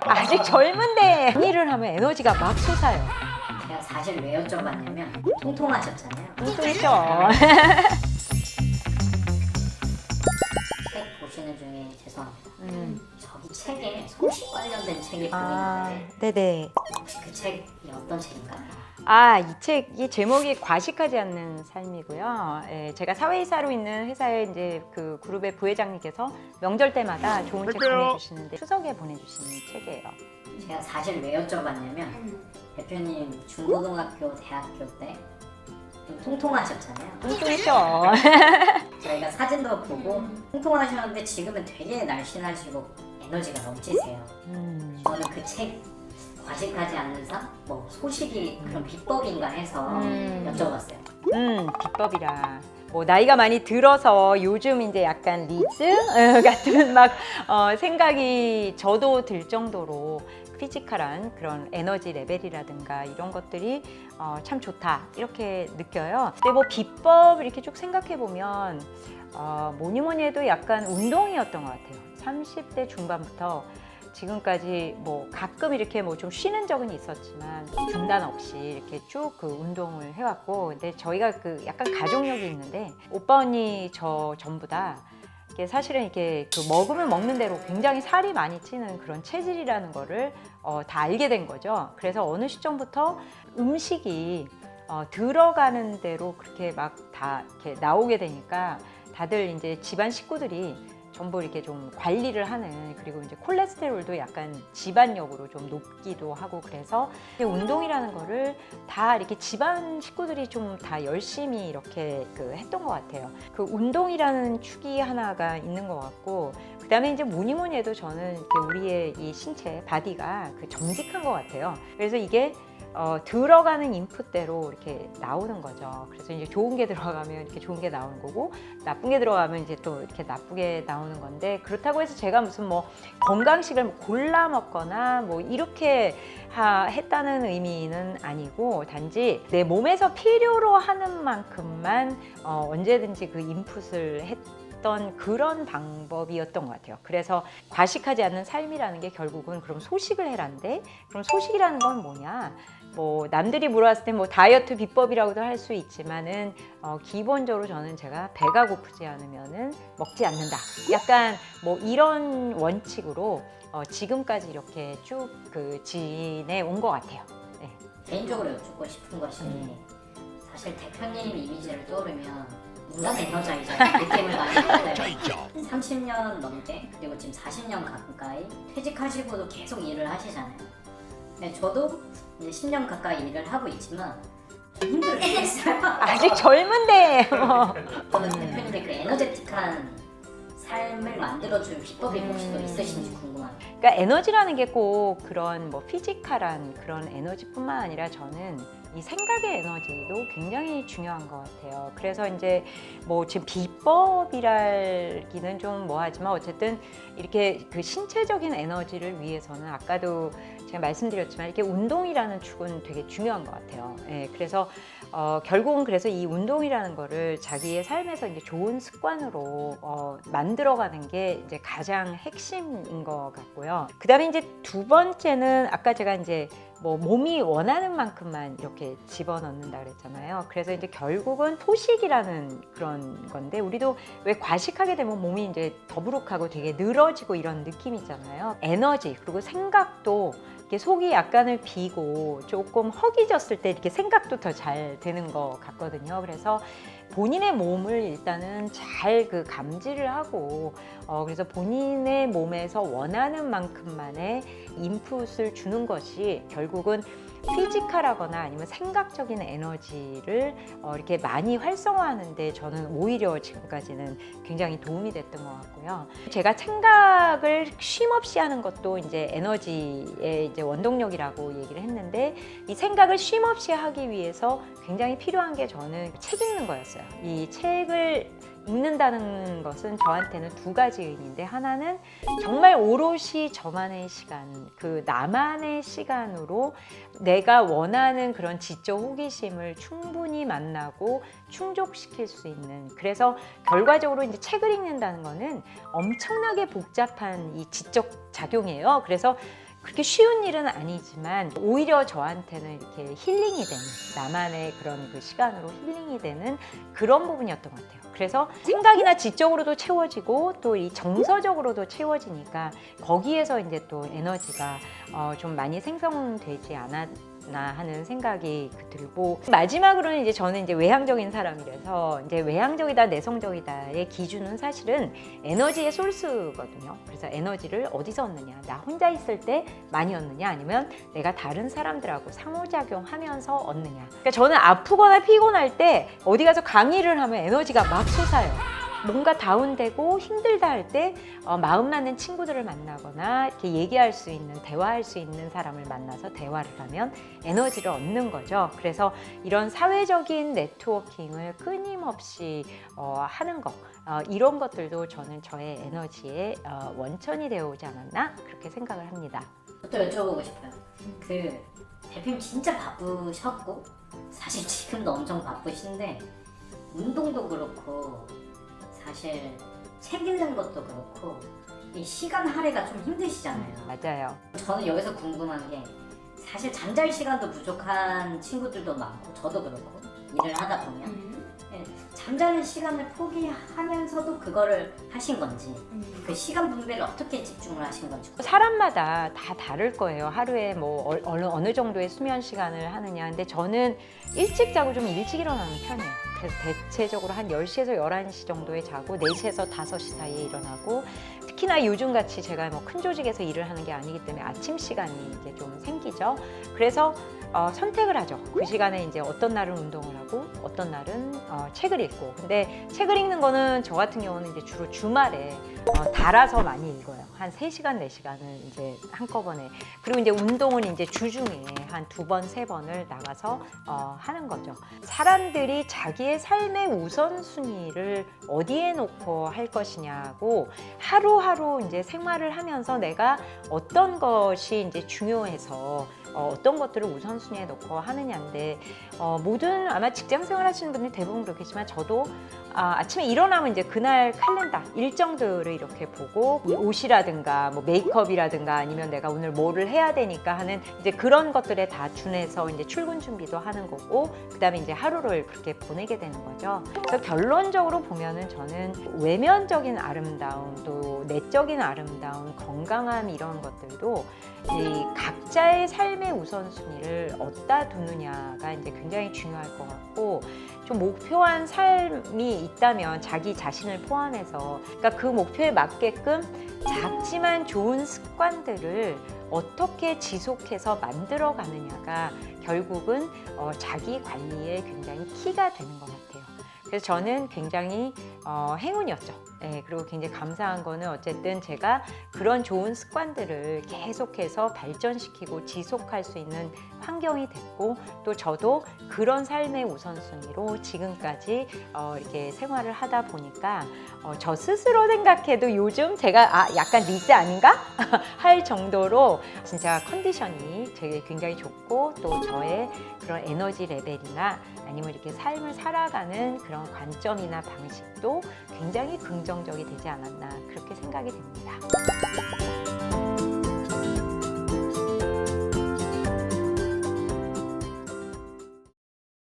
아직 젊은데 일을 하면 에너지가 막 솟아요. 제가 사실 왜 여쭤봤냐면 통통하셨잖아요. 뚱뚱했죠. 책 보시는 중에 죄송합니다. 저기 책에 소식 관련된 책이 보이는데 네네. 혹시 그 책이 어떤 책인가요? 이 책이 제목이 과식하지 않는 삶이고요. 예, 제가 사회이사로 있는 회사의 이제 그 그룹의 부회장님께서 명절 때마다 좋은 책 보내주시는데 추석에 보내주시는 책이에요. 제가 사실 왜 여쭤봤냐면 대표님 중고등학교, 대학교 때 좀 통통하셨잖아요. 뚱뚱했죠. 저희가 사진도 보고 통통하셨는데 지금은 되게 날씬하시고 에너지가 넘치세요. 저는 그 책 과식하지 않는 삶? 뭐 소식이 그런 비법인가 해서 여쭤봤어요. 비법이라. 뭐 나이가 많이 들어서 요즘 이제 약간 리즈 같은 막 생각이 저도 들 정도로 피지컬한 그런 에너지 레벨이라든가 이런 것들이 참 좋다 이렇게 느껴요. 근데 뭐 비법 이렇게 쭉 생각해 보면 뭐니 뭐니 해도 약간 운동이었던 것 같아요. 30대 중반부터 지금까지 뭐 가끔 이렇게 뭐 좀 쉬는 적은 있었지만 중단 없이 이렇게 쭉 그 운동을 해왔고, 근데 저희가 그 약간 가족력이 있는데 오빠 언니 저 전부 다 이게 사실은 이게 그 먹으면 먹는 대로 굉장히 살이 많이 찌는 그런 체질이라는 거를 다 알게 된 거죠. 그래서 어느 시점부터 음식이 들어가는 대로 그렇게 막 다 이렇게 나오게 되니까 다들 이제 집안 식구들이 전부 이렇게 좀 관리를 하는, 그리고 이제 콜레스테롤도 약간 집안력으로 좀 높기도 하고, 그래서 운동이라는 거를 다 이렇게 집안 식구들이 좀 다 열심히 이렇게 그 했던 것 같아요. 그 운동이라는 축이 하나가 있는 것 같고, 그 다음에 이제 뭐니 뭐니 해도 저는 이렇게 우리의 이 신체, 바디가 그 정직한 것 같아요. 그래서 이게 들어가는 인풋대로 이렇게 나오는 거죠. 그래서 이제 좋은 게 들어가면 이렇게 좋은 게 나오는 거고, 나쁜 게 들어가면 이제 또 이렇게 나쁘게 나오는 건데, 그렇다고 해서 제가 무슨 뭐 건강식을 골라 먹거나 뭐 이렇게 했다는 의미는 아니고, 단지 내 몸에서 필요로 하는 만큼만 언제든지 그 인풋을 했던 그런 방법이었던 것 같아요. 그래서 과식하지 않는 삶이라는 게 결국은 그럼 소식을 해라인데, 그럼 소식이라는 건 뭐냐? 뭐 남들이 물어봤을 때 뭐 다이어트 비법이라고도 할 수 있지만은 기본적으로 저는 제가 배가 고프지 않으면은 먹지 않는다. 약간 뭐 이런 원칙으로 지금까지 이렇게 쭉 그 지내온 것 같아요. 네. 개인적으로 여쭙고 싶은 것이 사실 대표님 이미지를 떠오르면 인간 에너자이자 느낌을 많이 받아요. 30년 넘게, 그리고 지금 40년 가까이 퇴직하시고도 계속 일을 하시잖아요. 근데 저도 이제 10년 가까이 일을 하고 있지만 좀 힘들어 죽겠어요. 아직 젊은데. 저는 대표님의 그 에너제틱한 삶을 만들어줄 비법이 혹시 또 있으신지 궁금합니다. 그러니까 에너지라는 게 꼭 그런 뭐 피지컬한 그런 에너지뿐만 아니라 저는 이 생각의 에너지도 굉장히 중요한 것 같아요. 그래서 이제 뭐 지금 비법이라기는 좀 뭐하지만 어쨌든 이렇게 그 신체적인 에너지를 위해서는 아까도 제가 말씀드렸지만 이렇게 운동이라는 축은 되게 중요한 것 같아요. 예, 그래서 결국은 그래서 이 운동이라는 거를 자기의 삶에서 이제 좋은 습관으로 만들어가는 게 이제 가장 핵심인 것 같고요. 그다음에 이제 두 번째는 아까 제가 이제 뭐 몸이 원하는 만큼만 이렇게 집어넣는다 그랬잖아요. 그래서 이제 결국은 포식이라는 그런 건데, 우리도 왜 과식하게 되면 몸이 이제 더부룩하고 되게 늘어지고 이런 느낌 있잖아요. 에너지 그리고 생각도 이렇게 속이 약간을 비고 조금 허기졌을 때 이렇게 생각도 더 잘 되는 것 같거든요. 그래서 본인의 몸을 일단은 잘 그 감지를 하고 그래서 본인의 몸에서 원하는 만큼만의 인풋을 주는 것이 결국은 피지컬하거나 아니면 생각적인 에너지를 이렇게 많이 활성화하는데 저는 오히려 지금까지는 굉장히 도움이 됐던 것 같고요. 제가 생각을 쉼없이 하는 것도 이제 에너지의 이제 원동력이라고 얘기를 했는데, 이 생각을 쉼없이 하기 위해서 굉장히 필요한 게 저는 책 읽는 거였어요. 이 책을 읽는다는 것은 저한테는 두 가지 의미인데, 하나는 정말 오롯이 저만의 시간, 그 나만의 시간으로 내가 원하는 그런 지적 호기심을 충분히 만나고 충족시킬 수 있는, 그래서 결과적으로 이제 책을 읽는다는 거는 엄청나게 복잡한 이 지적 작용이에요. 그래서 그렇게 쉬운 일은 아니지만 오히려 저한테는 이렇게 힐링이 되는, 나만의 그런 그 시간으로 힐링이 되는 그런 부분이었던 것 같아요. 그래서 생각이나 지적으로도 채워지고 또 이 정서적으로도 채워지니까 거기에서 이제 또 에너지가 좀 많이 생성되지 않았나 하는 생각이 들고, 마지막으로는 이제 저는 이제 외향적인 사람이라서 이제 외향적이다 내성적이다의 기준은 사실은 에너지의 소스거든요. 그래서 에너지를 어디서 얻느냐, 나 혼자 있을 때 많이 얻느냐, 아니면 내가 다른 사람들하고 상호작용하면서 얻느냐. 그러니까 저는 아프거나 피곤할 때 어디 가서 강의를 하면 에너지가 막 솟아요. 뭔가 다운되고 힘들다 할 때 마음 맞는 친구들을 만나거나 이렇게 얘기할 수 있는, 대화할 수 있는 사람을 만나서 대화를 하면 에너지를 얻는 거죠. 그래서 이런 사회적인 네트워킹을 끊임없이 하는 것, 이런 것들도 저는 저의 에너지의 원천이 되어 오지 않았나 그렇게 생각을 합니다. 또 여쭤보고 싶어요. 그 대표님 진짜 바쁘셨고 사실 지금도 엄청 바쁘신데 운동도 그렇고 사실 책 읽는 것도 그렇고 이 시간 할애가 좀 힘드시잖아요. 맞아요. 저는 여기서 궁금한 게 사실 잠잘 시간도 부족한 친구들도 많고 저도 그렇고 일을 하다 보면 잠자는 시간을 포기하면서도 그거를 하신 건지 그 시간 분배를 어떻게 집중을 하신 건지. 사람마다 다 다를 거예요. 하루에 뭐 어느 정도의 수면 시간을 하느냐. 근데 저는 일찍 자고 좀 일찍 일어나는 편이에요. 그래서 대체적으로 한 10시에서 11시 정도에 자고 4시에서 5시 사이에 일어나고, 특히나 요즘같이 제가 뭐 큰 조직에서 일을 하는 게 아니기 때문에 아침 시간이 이제 좀 생기죠. 그래서 선택을 하죠. 그 시간에 이제 어떤 날은 운동을 하고 어떤 날은 책을 읽고. 근데 책을 읽는 거는 저 같은 경우는 이제 주로 주말에 달아서 많이 읽어요. 한 3시간, 4시간을 이제 한꺼번에. 그리고 이제 운동은 이제 주중에 한 2번, 3번을 나가서 하는 거죠. 사람들이 자기의 삶의 우선순위를 어디에 놓고 할 것이냐고, 하루하루 이제 생활을 하면서 내가 어떤 것이 이제 중요해서 어떤 것들을 우선순위에 놓고 하느냐인데, 모든 아마 직장 생활 하시는 분들 대부분 그렇겠지만 저도 아침에 일어나면 이제 그날 칼렌더 일정들을 이렇게 보고, 이 옷이라든가 뭐 메이크업이라든가 아니면 내가 오늘 뭐를 해야 되니까 하는 이제 그런 것들에 다 준해서 이제 출근 준비도 하는 거고, 그다음에 이제 하루를 그렇게 보내게 되는 거죠. 그래서 결론적으로 보면은 저는 외면적인 아름다움, 또 내적인 아름다움, 건강함, 이런 것들도 이 각자의 삶의 우선순위를 어디다 두느냐가 이제 굉장히 중요할 것 같고, 좀 목표한 삶이 있다면 자기 자신을 포함해서, 그러니까 그 목표에 맞게끔 작지만 좋은 습관들을 어떻게 지속해서 만들어 가느냐가 결국은 자기 관리에 굉장히 키가 되는 것 같아요. 그래서 저는 굉장히 행운이었죠. 네, 그리고 굉장히 감사한 거는 어쨌든 제가 그런 좋은 습관들을 계속해서 발전시키고 지속할 수 있는 환경이 됐고, 또 저도 그런 삶의 우선순위로 지금까지 이렇게 생활을 하다 보니까 저 스스로 생각해도 요즘 제가 약간 리즈 아닌가? 할 정도로 진짜 컨디션이 되게 굉장히 좋고, 또 저의 그런 에너지 레벨이나 아니면 이렇게 삶을 살아가는 그런 관점이나 방식도 굉장히 긍정적이 되지 않았나 그렇게 생각이 됩니다.